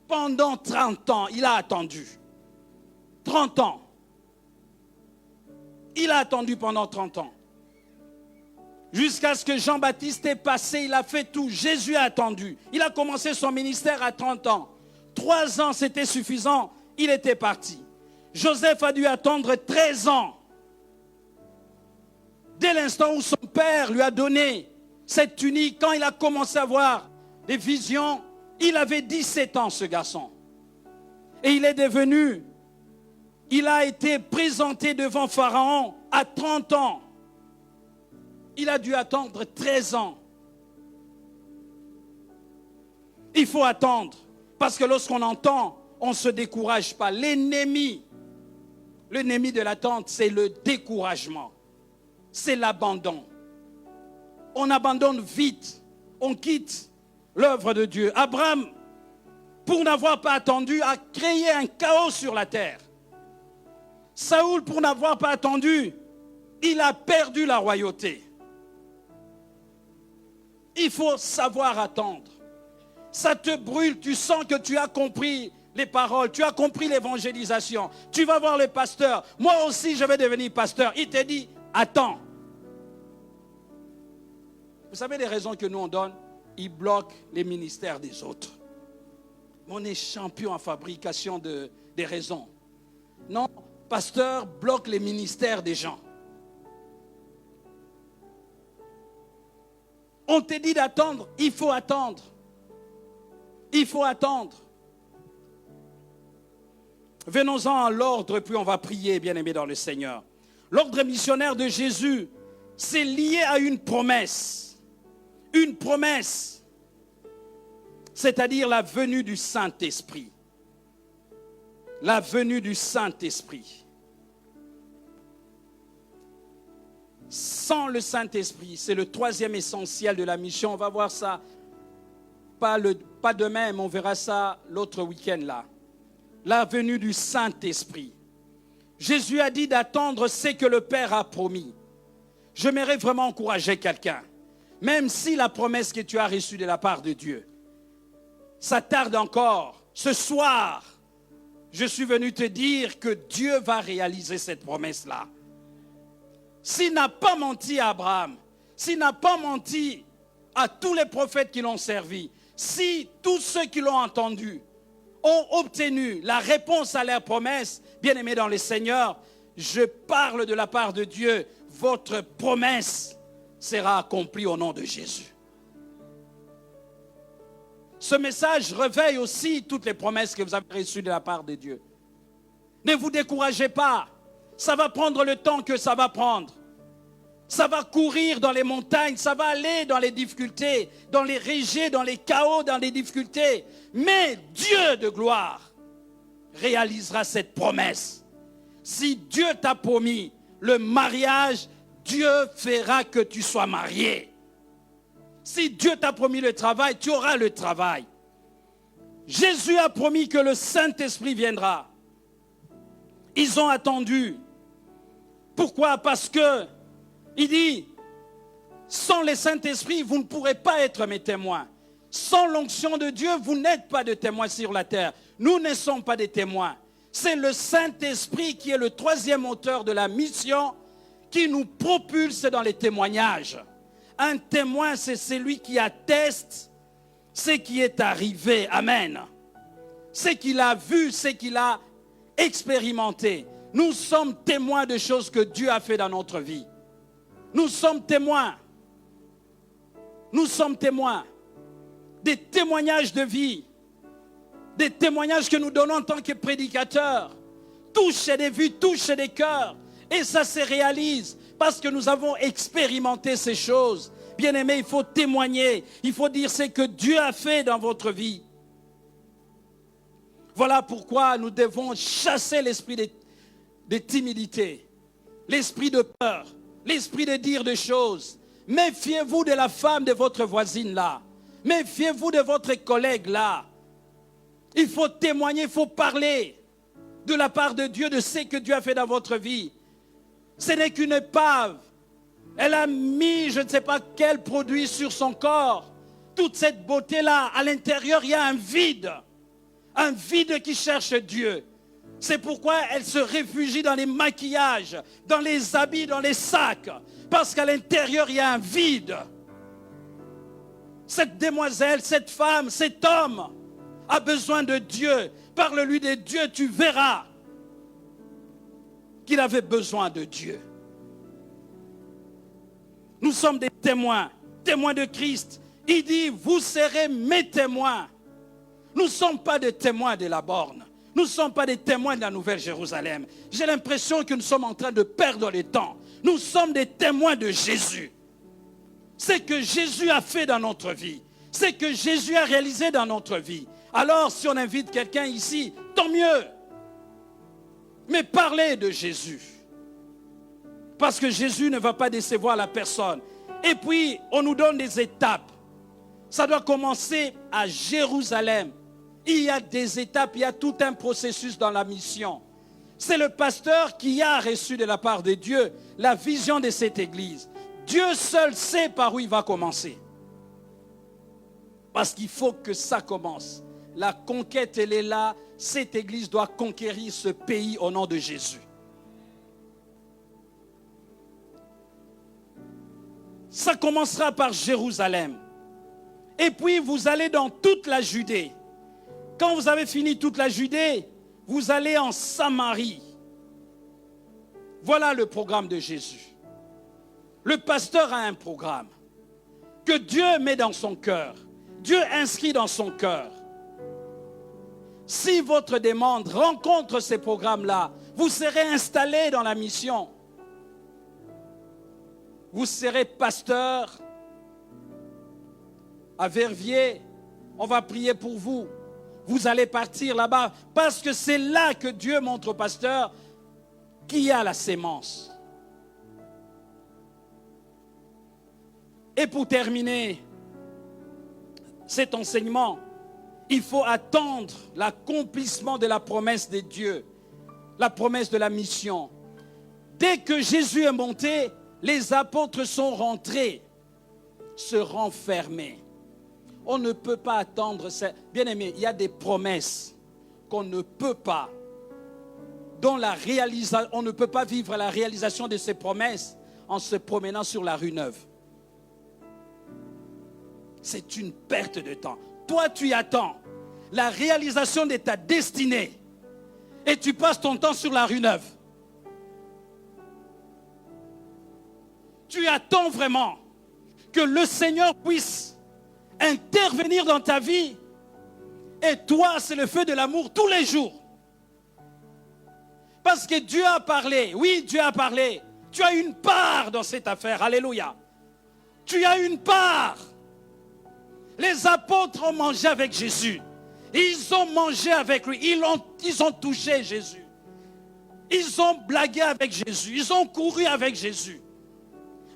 Pendant 30 ans, il a attendu. 30 ans. Il a attendu pendant 30 ans. Jusqu'à ce que Jean-Baptiste ait passé, il a fait tout. Jésus a attendu. Il a commencé son ministère à 30 ans. 3 ans, c'était suffisant. Il était parti. Joseph a dû attendre 13 ans. Dès l'instant où son père lui a donné cette tunique, quand il a commencé à voir des visions, il avait 17 ans, ce garçon. Et il a été présenté devant Pharaon à 30 ans. Il a dû attendre 13 ans. Il faut attendre. Parce que lorsqu'on entend, on ne se décourage pas. L'ennemi de l'attente, c'est le découragement. C'est l'abandon. On abandonne vite. On quitte l'œuvre de Dieu. Abraham, pour n'avoir pas attendu, a créé un chaos sur la terre. Saoul, pour n'avoir pas attendu, il a perdu la royauté. Il faut savoir attendre. Ça te brûle, tu sens que tu as compris les paroles, tu as compris l'évangélisation. Tu vas voir le pasteur. Moi aussi, je vais devenir pasteur. Il te dit, attends. Vous savez les raisons que nous on donne? Ils bloquent les ministères des autres. On est champion en fabrication des raisons. Non, pasteur bloque les ministères des gens. On te dit d'attendre, il faut attendre. Il faut attendre. Venons-en à l'ordre, puis on va prier, bien-aimés dans le Seigneur. L'ordre missionnaire de Jésus, c'est lié à une promesse. Une promesse, c'est-à-dire la venue du Saint-Esprit. La venue du Saint-Esprit. Sans le Saint-Esprit, c'est le 3e essentiel de la mission. On va voir ça, pas demain, mais on verra ça l'autre week-end là. La venue du Saint-Esprit. Jésus a dit d'attendre ce que le Père a promis. J'aimerais vraiment encourager quelqu'un. Même si la promesse que tu as reçue de la part de Dieu, ça tarde encore. Ce soir, je suis venu te dire que Dieu va réaliser cette promesse-là. S'il n'a pas menti à Abraham, s'il n'a pas menti à tous les prophètes qui l'ont servi, si tous ceux qui l'ont entendu ont obtenu la réponse à leur promesse, bien-aimés dans le Seigneur, je parle de la part de Dieu, votre promesse sera accomplie au nom de Jésus. Ce message réveille aussi toutes les promesses que vous avez reçues de la part de Dieu. Ne vous découragez pas. Ça va prendre le temps que ça va prendre. Ça va courir dans les montagnes, ça va aller dans les difficultés, dans les rejets, dans les chaos, dans les difficultés. Mais Dieu de gloire réalisera cette promesse. Si Dieu t'a promis le mariage, Dieu fera que tu sois marié. Si Dieu t'a promis le travail, tu auras le travail. Jésus a promis que le Saint-Esprit viendra. Ils ont attendu. Pourquoi? Parce que il dit, sans le Saint-Esprit, vous ne pourrez pas être mes témoins. Sans l'onction de Dieu, vous n'êtes pas de témoins sur la terre. Nous ne sommes pas des témoins. C'est le Saint-Esprit qui est le troisième auteur de la mission qui nous propulse dans les témoignages. Un témoin, c'est celui qui atteste ce qui est arrivé. Amen. Ce qu'il a vu, ce qu'il a expérimenté. Nous sommes témoins de choses que Dieu a fait dans notre vie. Nous sommes témoins. Nous sommes témoins des témoignages de vie, des témoignages que nous donnons en tant que prédicateurs. Toucher des vies, toucher des cœurs. Et ça se réalise parce que nous avons expérimenté ces choses. Bien-aimés, il faut témoigner. Il faut dire ce que Dieu a fait dans votre vie. Voilà pourquoi nous devons chasser l'esprit de timidité, l'esprit de peur, l'esprit de dire des choses. Méfiez-vous de la femme de votre voisine là. Méfiez-vous de votre collègue là. Il faut témoigner, il faut parler de la part de Dieu, de ce que Dieu a fait dans votre vie. Ce n'est qu'une épave. Elle a mis je ne sais pas quel produit sur son corps. Toute cette beauté-là, à l'intérieur, il y a un vide. Un vide qui cherche Dieu. C'est pourquoi elle se réfugie dans les maquillages, dans les habits, dans les sacs. Parce qu'à l'intérieur, il y a un vide. Cette demoiselle, cette femme, cet homme a besoin de Dieu. Parle-lui de Dieu, tu verras qu'il avait besoin de Dieu. Nous sommes des témoins, témoins de Christ. Il dit, vous serez mes témoins. Nous ne sommes pas des témoins de la borne. Nous ne sommes pas des témoins de la Nouvelle Jérusalem. J'ai l'impression que nous sommes en train de perdre le temps. Nous sommes des témoins de Jésus. Ce que Jésus a fait dans notre vie. Ce que Jésus a réalisé dans notre vie. Alors, si on invite quelqu'un ici, tant mieux. Mais parlez de Jésus. Parce que Jésus ne va pas décevoir la personne. Et puis, on nous donne des étapes. Ça doit commencer à Jérusalem. Il y a des étapes, il y a tout un processus dans la mission. C'est le pasteur qui a reçu de la part de Dieu la vision de cette église. Dieu seul sait par où il va commencer. Parce qu'il faut que ça commence. La conquête, elle est là. Cette église doit conquérir ce pays au nom de Jésus. Ça commencera par Jérusalem. Et puis vous allez dans toute la Judée. Quand vous avez fini toute la Judée, vous allez en Samarie. Voilà le programme de Jésus. Le pasteur a un programme que Dieu met dans son cœur. Dieu inscrit dans son cœur. Si votre demande rencontre ces programmes-là, vous serez installé dans la mission. Vous serez pasteur à Verviers. On va prier pour vous. Vous allez partir là-bas parce que c'est là que Dieu montre au pasteur qu'il y a la sémence. Et pour terminer cet enseignement, il faut attendre l'accomplissement de la promesse de Dieu, la promesse de la mission. Dès que Jésus est monté, les apôtres sont rentrés, se renfermer. On ne peut pas attendre. Bien aimé, il y a des promesses qu'on ne peut pas dont on ne peut pas vivre la réalisation de ses promesses en se promenant sur la rue Neuve. C'est une perte de temps. Toi, tu attends la réalisation de ta destinée et tu passes ton temps sur la rue Neuve. Tu attends vraiment que le Seigneur puisse intervenir dans ta vie et toi, c'est le feu de l'amour tous les jours. Parce que Dieu a parlé. Oui, Dieu a parlé. Tu as une part dans cette affaire. Alléluia. Tu as une part. Les apôtres ont mangé avec Jésus. Ils ont mangé avec lui. Ils ont touché Jésus. Ils ont blagué avec Jésus. Ils ont couru avec Jésus.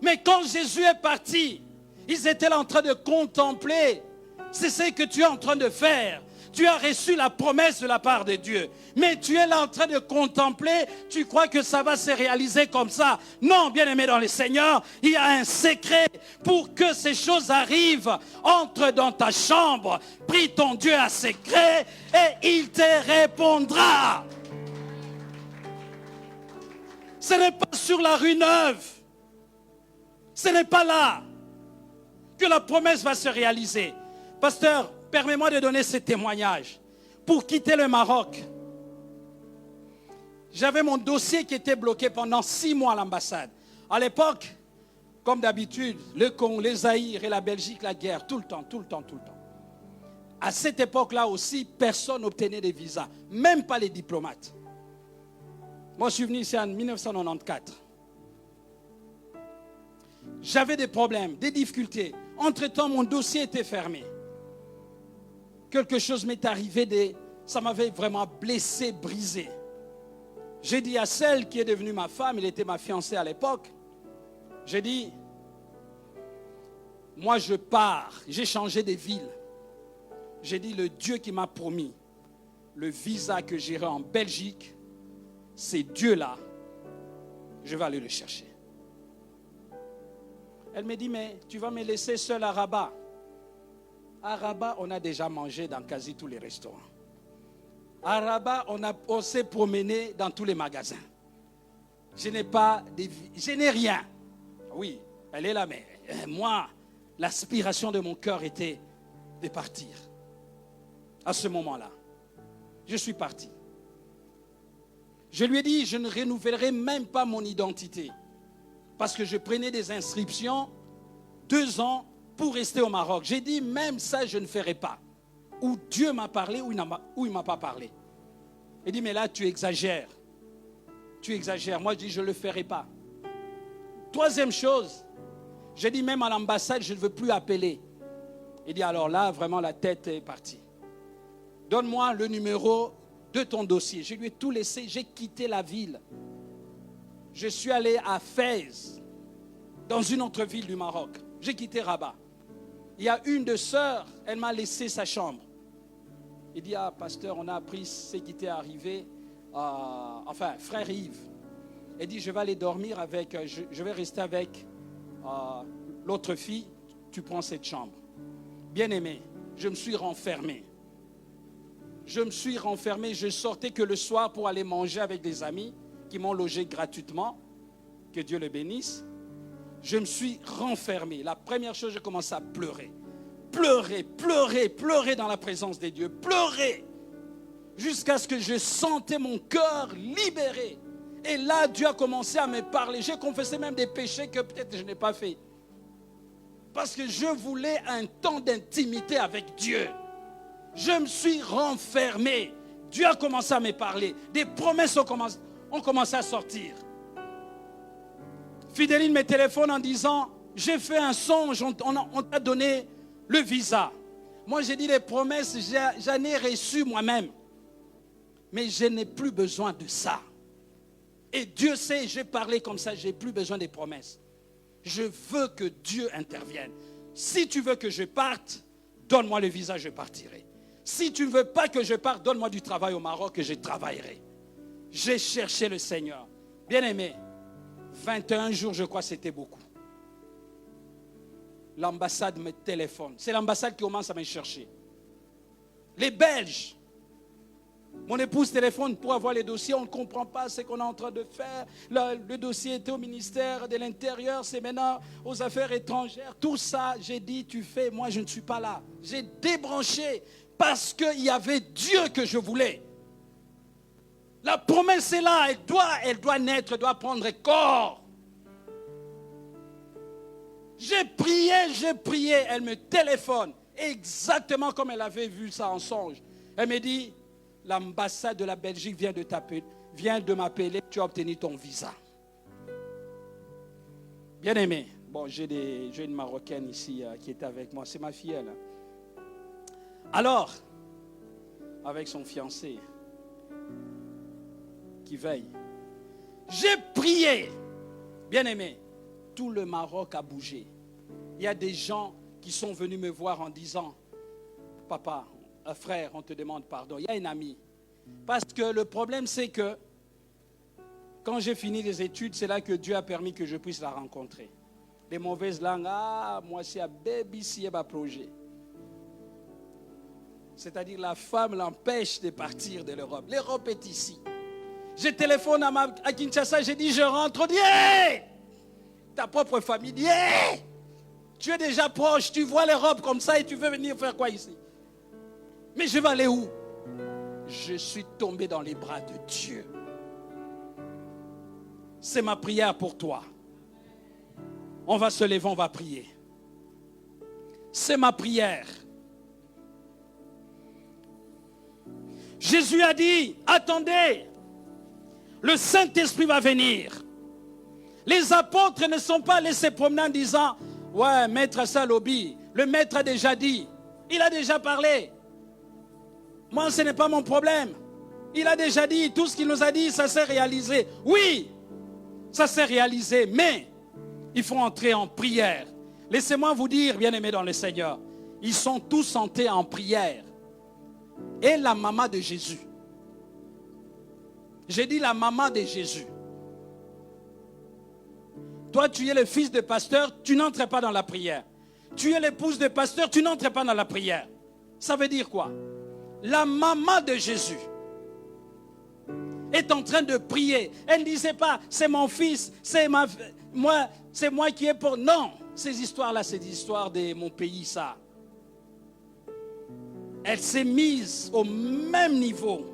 Mais quand Jésus est parti, ils étaient là en train de contempler. C'est ce que tu es en train de faire. Tu as reçu la promesse de la part de Dieu. Mais tu es là en train de contempler. Tu crois que ça va se réaliser comme ça. Non, bien-aimé dans le Seigneur, il y a un secret pour que ces choses arrivent. Entre dans ta chambre, prie ton Dieu à secret et il te répondra. Ce n'est pas sur la rue Neuve. Ce n'est pas là que la promesse va se réaliser. Pasteur, permets-moi de donner ce témoignage. Pour quitter le Maroc, j'avais mon dossier qui était bloqué pendant 6 mois à l'ambassade. À l'époque, comme d'habitude, le Congo, les Zaïre et la Belgique, la guerre, tout le temps. À cette époque-là aussi, personne n'obtenait des visas, même pas les diplomates. Moi, je suis venu ici en 1994. J'avais des problèmes, des difficultés. Entre-temps, mon dossier était fermé. Quelque chose m'est arrivé, ça m'avait vraiment blessé, brisé. J'ai dit à celle qui est devenue ma femme, elle était ma fiancée à l'époque, j'ai dit, moi je pars, j'ai changé de ville. J'ai dit, le Dieu qui m'a promis le visa que j'irai en Belgique, c'est Dieu-là, je vais aller le chercher. Elle me dit, mais tu vas me laisser seul à Rabat. À Rabat, on a déjà mangé dans quasi tous les restaurants. À Rabat, on s'est promené dans tous les magasins. Je n'ai rien. Oui, elle est là, mais moi, l'aspiration de mon cœur était de partir. À ce moment-là, je suis parti. Je lui ai dit, je ne renouvellerai même pas mon identité. Parce que je prenais des inscriptions 2 ans pour rester au Maroc. J'ai dit, même ça, je ne ferai pas. Ou Dieu m'a parlé, ou il ne m'a pas parlé. Il dit, mais là, tu exagères. Tu exagères. Moi, je dis, je ne le ferai pas. 3e chose, j'ai dit, même à l'ambassade, je ne veux plus appeler. Il dit, alors là, vraiment, la tête est partie. Donne-moi le numéro de ton dossier. Je lui ai tout laissé. J'ai quitté la ville. Je suis allé à Fès, dans une autre ville du Maroc. J'ai quitté Rabat. Il y a une de sœurs, elle m'a laissé sa chambre. Il dit, ah pasteur, on a appris ce qui t'est arrivé. Frère Yves. Il dit, je vais aller dormir avec, je vais rester avec l'autre fille. Tu prends cette chambre. Bien-aimé, je me suis renfermé. Je sortais que le soir pour aller manger avec des amis qui m'ont logé gratuitement. Que Dieu le bénisse. Je me suis renfermé. La première chose, j'ai commencé à pleurer. Pleurer dans la présence de Dieu. Pleurer. Jusqu'à ce que je sentais mon cœur libéré. Et là, Dieu a commencé à me parler. J'ai confessé même des péchés que peut-être je n'ai pas fait. Parce que je voulais un temps d'intimité avec Dieu. Je me suis renfermé. Dieu a commencé à me parler. Des promesses ont commencé à sortir. Fidéline me téléphone en disant, j'ai fait un songe, on t'a donné le visa. Moi j'ai dit les promesses, j'en ai reçu moi-même. Mais je n'ai plus besoin de ça. Et Dieu sait, j'ai parlé comme ça, je n'ai plus besoin des promesses. Je veux que Dieu intervienne. Si tu veux que je parte, donne-moi le visa, je partirai. Si tu ne veux pas que je parte, donne-moi du travail au Maroc et je travaillerai. J'ai cherché le Seigneur. Bien-aimé, 21 jours, je crois, c'était beaucoup. L'ambassade me téléphone. C'est l'ambassade qui commence à me chercher. Les Belges. Mon épouse téléphone pour avoir les dossiers, on ne comprend pas ce qu'on est en train de faire. Le dossier était au ministère de l'Intérieur, c'est maintenant aux Affaires étrangères. Tout ça, j'ai dit, tu fais, moi je ne suis pas là. J'ai débranché parce qu'il y avait Dieu que je voulais. La promesse est là, elle doit naître, elle doit prendre corps. J'ai prié, elle me téléphone, exactement comme elle avait vu ça en songe. Elle me dit, l'ambassade de la Belgique vient de m'appeler, tu as obtenu ton visa. Bien aimé, bon, j'ai une Marocaine ici qui est avec moi, c'est ma fille elle. Alors, avec son fiancé qui veille, j'ai prié, bien aimé, tout le Maroc a bougé. Il y a des gens qui sont venus me voir en disant, papa, frère, on te demande pardon. Il y a un ami. Parce que le problème, c'est que quand j'ai fini les études, c'est là que Dieu a permis que je puisse la rencontrer. Les mauvaises langues, moi, c'est un baby, c'est un projet. C'est-à-dire, la femme l'empêche de partir de l'Europe. L'Europe est ici. Je téléphone à Kinshasa, j'ai dit, je rentre. On dit, hey! Ta propre famille dit, hey! Tu es déjà proche, tu vois l'Europe comme ça et tu veux venir faire quoi ici? Mais je vais aller où? Je suis tombé dans les bras de Dieu. C'est ma prière pour toi. On va se lever, on va prier. C'est ma prière. Jésus a dit, attendez, le Saint-Esprit va venir. Les apôtres ne sont pas laissés promener en disant, ouais, maître Salobi, le maître a déjà dit, il a déjà parlé. Moi, ce n'est pas mon problème. Il a déjà dit, tout ce qu'il nous a dit, ça s'est réalisé. Oui, ça s'est réalisé, mais il faut entrer en prière. Laissez-moi vous dire, bien-aimés dans le Seigneur, ils sont tous entrés en prière. Et la maman de Jésus. J'ai dit la maman de Jésus. Toi, tu es le fils de pasteur, tu n'entres pas dans la prière. Tu es l'épouse de pasteur, tu n'entres pas dans la prière. Ça veut dire quoi? La maman de Jésus est en train de prier. Elle ne disait pas, c'est mon fils, c'est moi qui est pour... Non, ces histoires-là, c'est des histoires de mon pays, ça. Elle s'est mise au même niveau.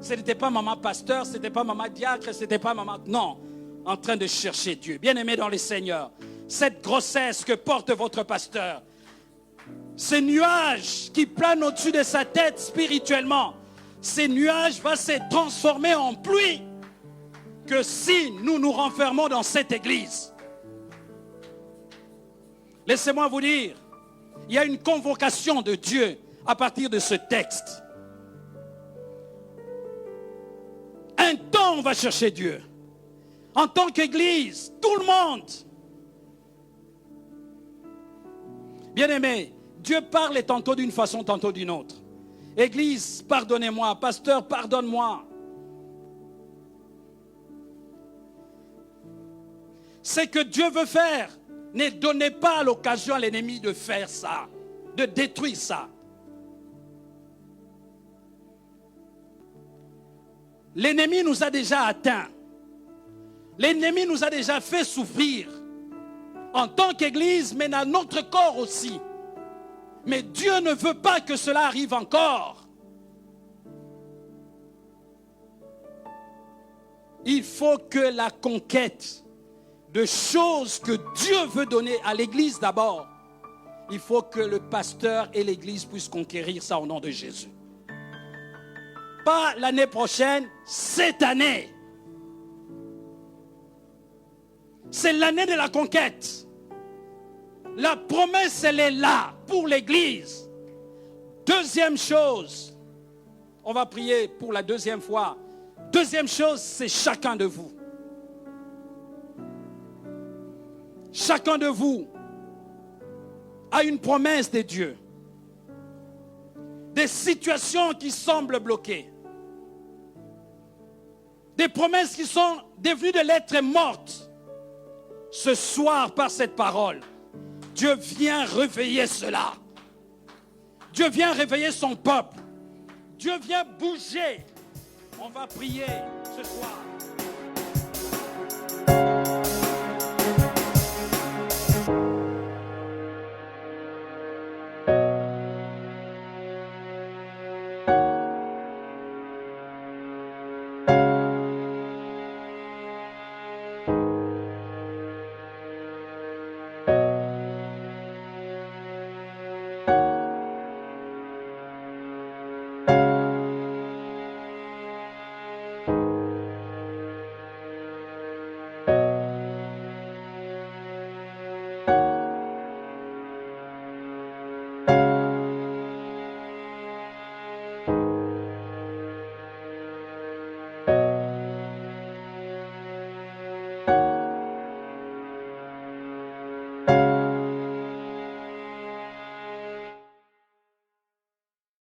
Ce n'était pas maman pasteur, ce n'était pas maman diacre, ce n'était pas maman... Non, en train de chercher Dieu. Bien-aimé dans le Seigneur, cette grossesse que porte votre pasteur, ce nuage qui plane au-dessus de sa tête spirituellement, ce nuage va se transformer en pluie que si nous nous renfermons dans cette église. Laissez-moi vous dire, il y a une convocation de Dieu à partir de ce texte. Un temps, on va chercher Dieu. En tant qu'église, tout le monde. Bien-aimé, Dieu parle tantôt d'une façon, tantôt d'une autre. Église, pardonnez-moi. Pasteur, pardonne-moi. Ce que Dieu veut faire, ne donnez pas l'occasion à l'ennemi de faire ça, de détruire ça. L'ennemi nous a déjà atteints. L'ennemi nous a déjà fait souffrir. En tant qu'église, mais dans notre corps aussi. Mais Dieu ne veut pas que cela arrive encore. Il faut que la conquête de choses que Dieu veut donner à l'église d'abord, il faut que le pasteur et l'église puissent conquérir ça au nom de Jésus. Pas l'année prochaine, cette année. C'est l'année de la conquête. La promesse, elle est là pour l'église. Deuxième chose, on va prier pour la deuxième fois. Deuxième chose, c'est chacun de vous. Chacun de vous a une promesse de Dieu. Des situations qui semblent bloquées. Des promesses qui sont devenues de lettres mortes. Ce soir, par cette parole, Dieu vient réveiller cela. Dieu vient réveiller son peuple. Dieu vient bouger. On va prier ce soir.